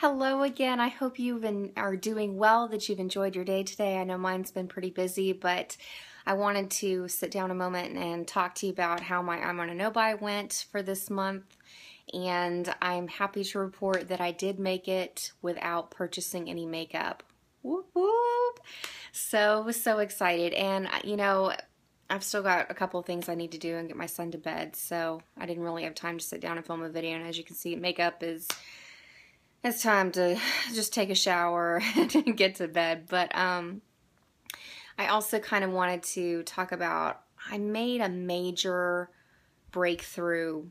Hello again. I hope are doing well, that you've enjoyed your day today. I know mine's been pretty busy, but I wanted to sit down a moment and talk to you about how my I'm on a no buy went for this month. And I'm happy to report that I did make it without purchasing any makeup. Whoop whoop. So excited. And I've still got a couple of things I need to do and get my son to bed, so I didn't really have time to sit down and film a video. And as you can see, makeup is it's time to just take a shower and get to bed. But I also kind of wanted to talk about, I made a major breakthrough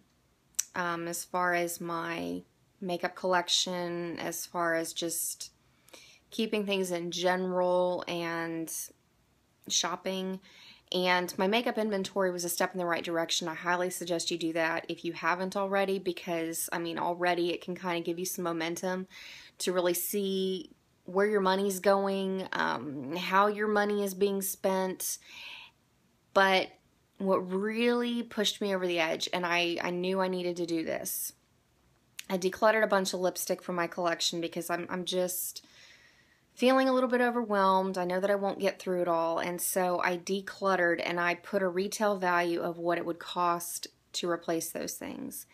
as far as my makeup collection, as far as just keeping things in general and shopping. And my makeup inventory was a step in the right direction. I highly suggest you do that if you haven't already, because I mean, already it can kind of give you some momentum to really see where your money's going, how your money is being spent. But what really pushed me over the edge, and I knew I needed to do this, I decluttered a bunch of lipstick from my collection because I'm just feeling a little bit overwhelmed. I know that I won't get through it all, and so I decluttered and I put a retail value of what it would cost to replace those things.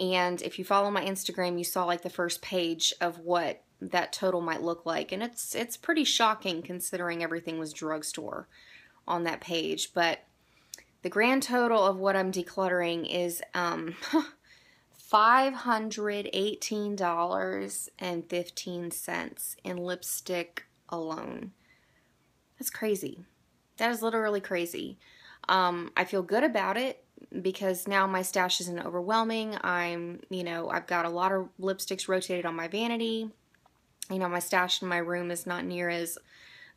And if you follow my Instagram, you saw like the first page of what that total might look like, and it's pretty shocking considering everything was drugstore on that page. But the grand total of what I'm decluttering is $518.15 in lipstick alone. That's crazy. That is literally crazy. I feel good about it because now my stash isn't overwhelming. I've got a lot of lipsticks rotated on my vanity. My stash in my room is not near as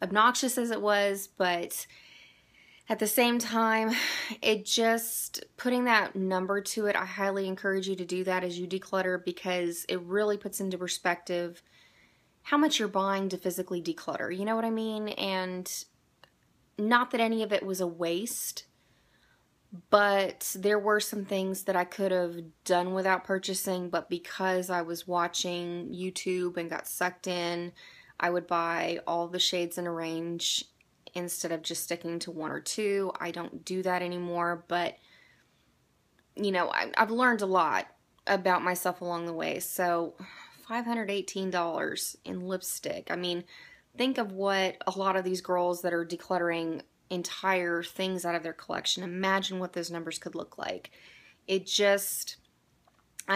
obnoxious as it was, but at the same time, it just, putting that number to it, I highly encourage you to do that as you declutter, because it really puts into perspective how much you're buying to physically declutter. You know what I mean? And not that any of it was a waste, but there were some things that I could have done without purchasing, but because I was watching YouTube and got sucked in, I would buy all the shades in a range instead of just sticking to one or two. I don't do that anymore, but I've learned a lot about myself along the way. So $518 in lipstick. I mean, think of what a lot of these girls that are decluttering entire things out of their collection, imagine what those numbers could look like. I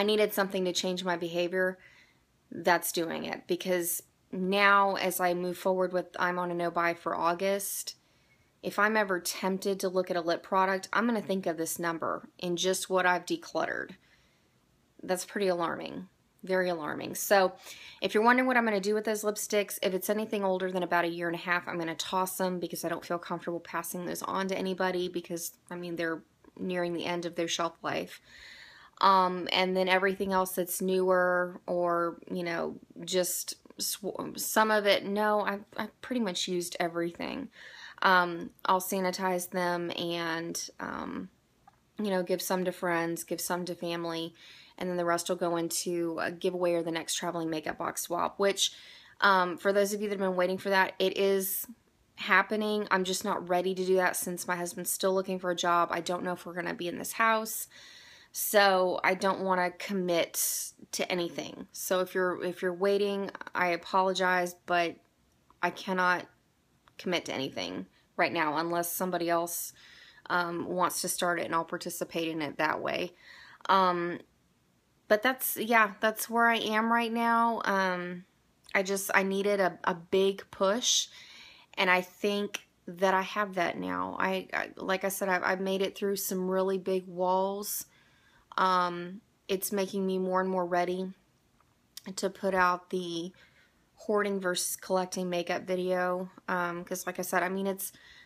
needed something to change my behavior. That's doing it, because now as I move forward with I'm on a no buy for August, if I'm ever tempted to look at a lip product, I'm going to think of this number in just what I've decluttered. That's pretty alarming. Very alarming. So if you're wondering what I'm going to do with those lipsticks, if it's anything older than about 1.5 years, I'm going to toss them because I don't feel comfortable passing those on to anybody, because I mean, they're nearing the end of their shelf life. And then everything else that's newer, or just some of it, no, I've pretty much used everything. I'll sanitize them and give some to friends, give some to family, and then the rest will go into a giveaway or the next traveling makeup box swap, which for those of you that have been waiting for that, it is happening. I'm just not ready to do that since my husband's still looking for a job. I don't know if we're going to be in this house, so I don't want to commit to anything. So if you're waiting, I apologize, but I cannot commit to anything right now unless somebody else wants to start it, and I'll participate in it that way. But that's where I am right now. I needed a big push, and I think that I have that now. Like I said, I've made it through some really big walls. It's making me more and more ready to put out the hoarding versus collecting makeup video, because like I said, I mean,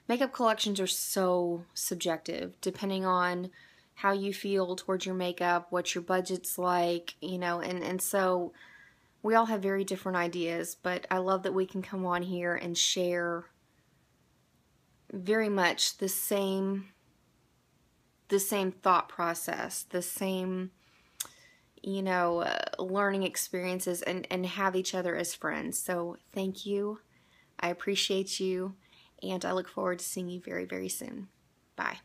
makeup collections are so subjective depending on how you feel towards your makeup, what your budget's like, and so we all have very different ideas. But I love that we can come on here and share very much the same thought process, the same learning experiences and have each other as friends. So thank you. I appreciate you, and I look forward to seeing you very, very soon. Bye.